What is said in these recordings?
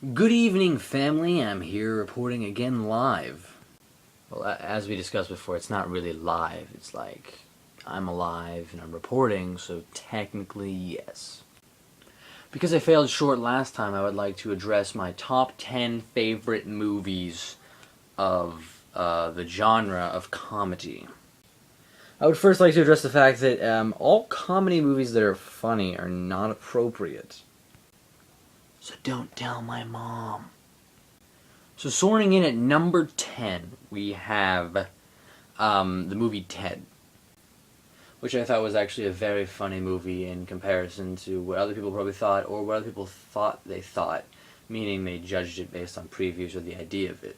Good evening, family. I'm here reporting again live. Well, as we discussed before, it's not really live. It's like I'm alive and I'm reporting, so technically, yes. Because I failed short last time, I would like to address my top 10 favorite movies of the genre of comedy. I would first like to address the fact that all comedy movies that are funny are not appropriate. So don't tell my mom. So soaring in at number 10, we have the movie Ted, which I thought was actually a very funny movie in comparison to what other people probably thought, or what other people thought they thought, meaning they judged it based on previews or the idea of it.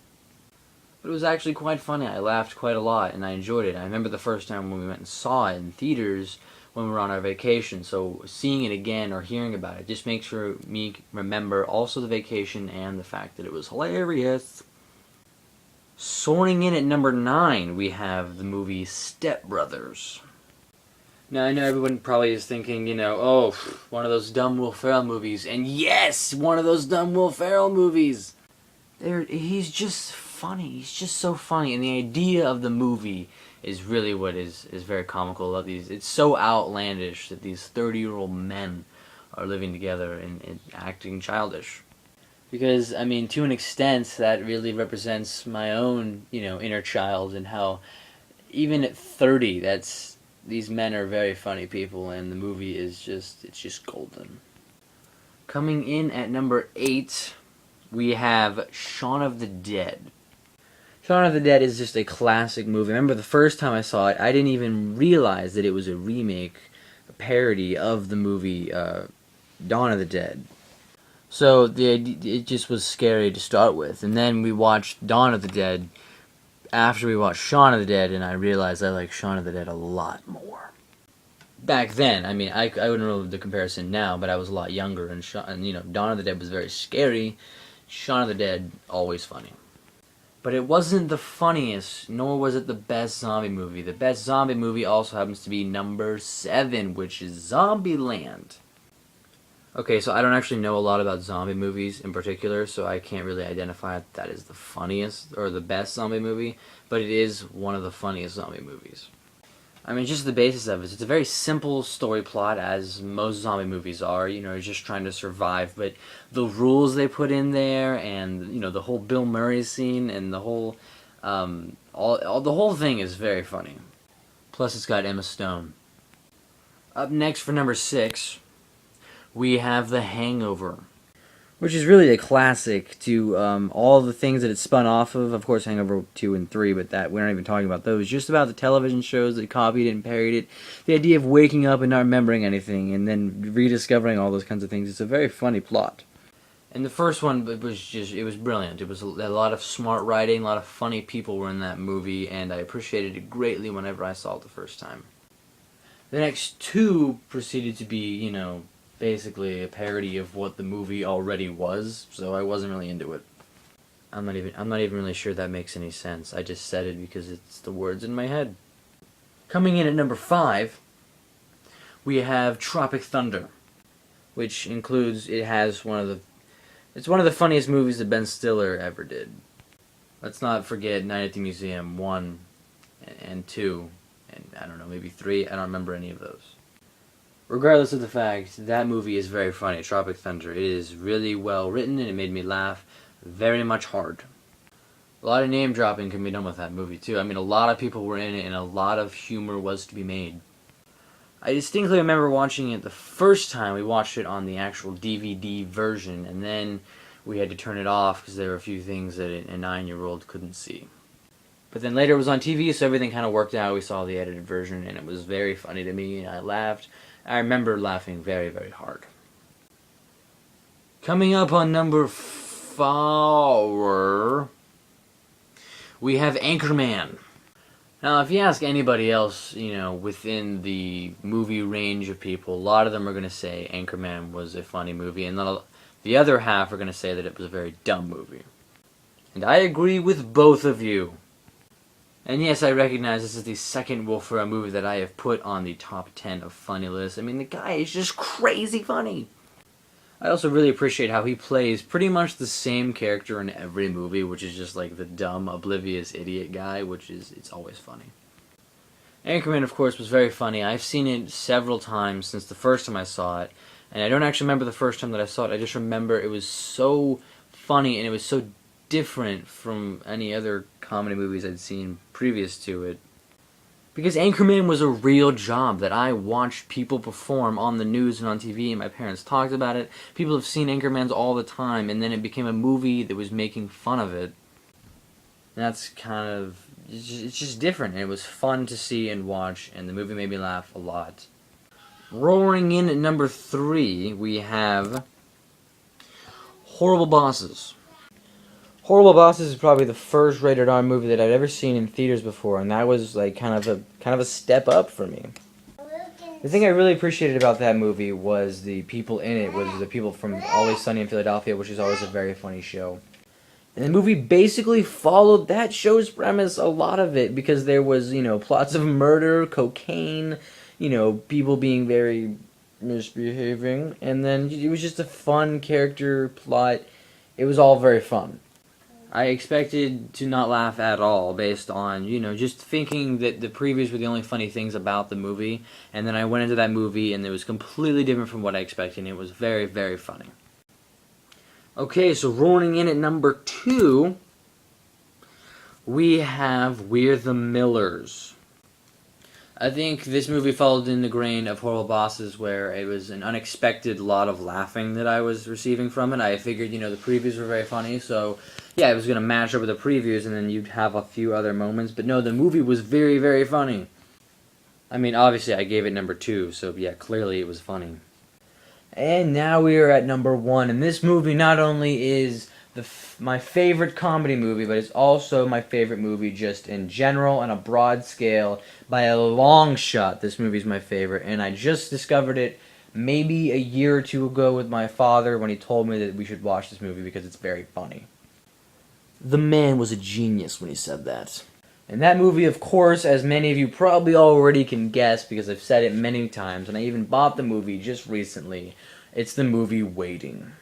But it was actually quite funny. I laughed quite a lot, and I enjoyed it. I remember the first time when we went and saw it in theaters when we were on our vacation, so seeing it again or hearing about it just makes me remember also the vacation and the fact that it was hilarious. Soaring in at number 9, we have the movie Step Brothers. Now, I know everyone probably is thinking, oh, one of those dumb Will Ferrell movies. And yes, one of those dumb Will Ferrell movies. He's just funny. He's just so funny. And the idea of the movie is really what is very comical about these. It's so outlandish that these 30-year-old men are living together and acting childish. Because, to an extent, that really represents my own, inner child, and how even at 30, these men are very funny people, and the movie is just golden. Coming in at number 8, we have Shaun of the Dead. Shaun of the Dead is just a classic movie. I remember the first time I saw it, I didn't even realize that it was a remake, a parody of the movie Dawn of the Dead. So it just was scary to start with. And then we watched Dawn of the Dead after we watched Shaun of the Dead, and I realized I like Shaun of the Dead a lot more. Back then, I wouldn't know the comparison now, but I was a lot younger, and Dawn of the Dead was very scary. Shaun of the Dead, always funny. But it wasn't the funniest, nor was it the best zombie movie. The best zombie movie also happens to be number 7, which is Zombieland. Okay, so I don't actually know a lot about zombie movies in particular, so I can't really identify if that is the funniest or the best zombie movie, but it is one of the funniest zombie movies. Just the basis of it. It's a very simple story plot, as most zombie movies are. You're just trying to survive, but the rules they put in there, and the whole Bill Murray scene, and the whole the whole thing is very funny. Plus, it's got Emma Stone. Up next for number 6, we have The Hangover, which is really a classic to all the things that it spun off of. Of course, Hangover 2 and 3, but we're not even talking about those. Just about the television shows that copied it and parodied it. The idea of waking up and not remembering anything, and then rediscovering all those kinds of things. It's a very funny plot. And the first one, it was brilliant. It was a lot of smart writing, a lot of funny people were in that movie, and I appreciated it greatly whenever I saw it the first time. The next 2 proceeded to be, basically a parody of what the movie already was, so I wasn't really into it. I'm not even really sure that makes any sense. I just said it because it's the words in my head. Coming in at number 5, we have Tropic Thunder, which includes, it's one of the funniest movies that Ben Stiller ever did. Let's not forget Night at the Museum 1 and 2, and I don't know, maybe 3. I don't remember any of those. Regardless of the fact, that movie is very funny, Tropic Thunder. It is really well written, and it made me laugh very much hard. A lot of name dropping can be done with that movie, too. A lot of people were in it, and a lot of humor was to be made. I distinctly remember watching it the first time. We watched it on the actual DVD version, and then we had to turn it off because there were a few things that a 9-year-old couldn't see. But then later it was on TV, so everything kind of worked out. We saw the edited version, and it was very funny to me, and I laughed. I remember laughing very, very hard. Coming up on number 4, we have Anchorman. Now, if you ask anybody else, within the movie range of people, a lot of them are going to say Anchorman was a funny movie, and the other half are going to say that it was a very dumb movie. And I agree with both of you. And yes, I recognize this is the second Will Ferrell movie that I have put on the top 10 of funny list. The guy is just crazy funny. I also really appreciate how he plays pretty much the same character in every movie, which is just like the dumb, oblivious idiot guy, it's always funny. Anchorman, of course, was very funny. I've seen it several times since the first time I saw it, and I don't actually remember the first time that I saw it. I just remember it was so funny, and it was so different from any other comedy movies I'd seen previous to it. Because Anchorman was a real job that I watched people perform on the news and on TV, and my parents talked about it. People have seen Anchormans all the time, and then it became a movie that was making fun of it. And that's kind of... it's just different, and it was fun to see and watch, and the movie made me laugh a lot. Rolling in at number 3, we have Horrible Bosses. Horrible Bosses is probably the first rated R movie that I've ever seen in theaters before, and that was like kind of a step up for me. The thing I really appreciated about that movie was the people in it, was the people from Always Sunny in Philadelphia, which is always a very funny show. And the movie basically followed that show's premise, a lot of it, because there was, plots of murder, cocaine, people being very misbehaving, and then it was just a fun character plot. It was all very fun. I expected to not laugh at all based on, just thinking that the previews were the only funny things about the movie, and then I went into that movie and it was completely different from what I expected, and it was very, very funny. Okay, so rolling in at number 2, we have We're the Millers. I think this movie followed in the grain of Horrible Bosses, where it was an unexpected lot of laughing that I was receiving from it. I figured, the previews were very funny, so yeah, I was going to match up with the previews, and then you'd have a few other moments. But no, the movie was very, very funny. I mean, obviously, I gave it number 2, so yeah, clearly it was funny. And now we are at number 1, and this movie not only is my favorite comedy movie, but it's also my favorite movie just in general on a broad scale. By a long shot, this movie's my favorite, and I just discovered it maybe a year or two ago with my father when he told me that we should watch this movie because it's very funny. The man was a genius when he said that. And that movie, of course, as many of you probably already can guess because I've said it many times, and I even bought the movie just recently, it's the movie Waiting.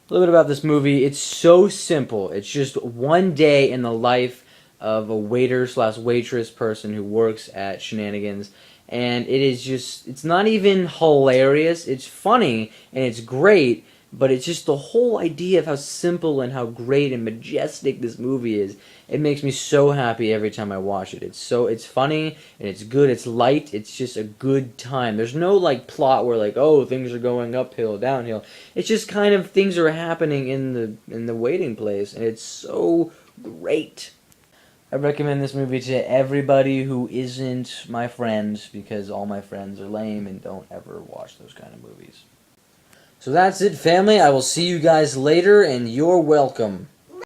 A little bit about this movie. It's so simple. It's just one day in the life of a waiter/waitress person who works at Shenanigans, and it is just, it's not even hilarious. It's funny, and it's great, but it's just the whole idea of how simple and how great and majestic this movie is. It makes me so happy every time I watch it. It's funny, and it's good, it's light, it's just a good time. There's no, plot where, oh, things are going uphill, downhill. It's just kind of things are happening in the waiting place, and it's so great. I recommend this movie to everybody who isn't my friends, because all my friends are lame and don't ever watch those kind of movies. So that's it, family. I will see you guys later, and you're welcome.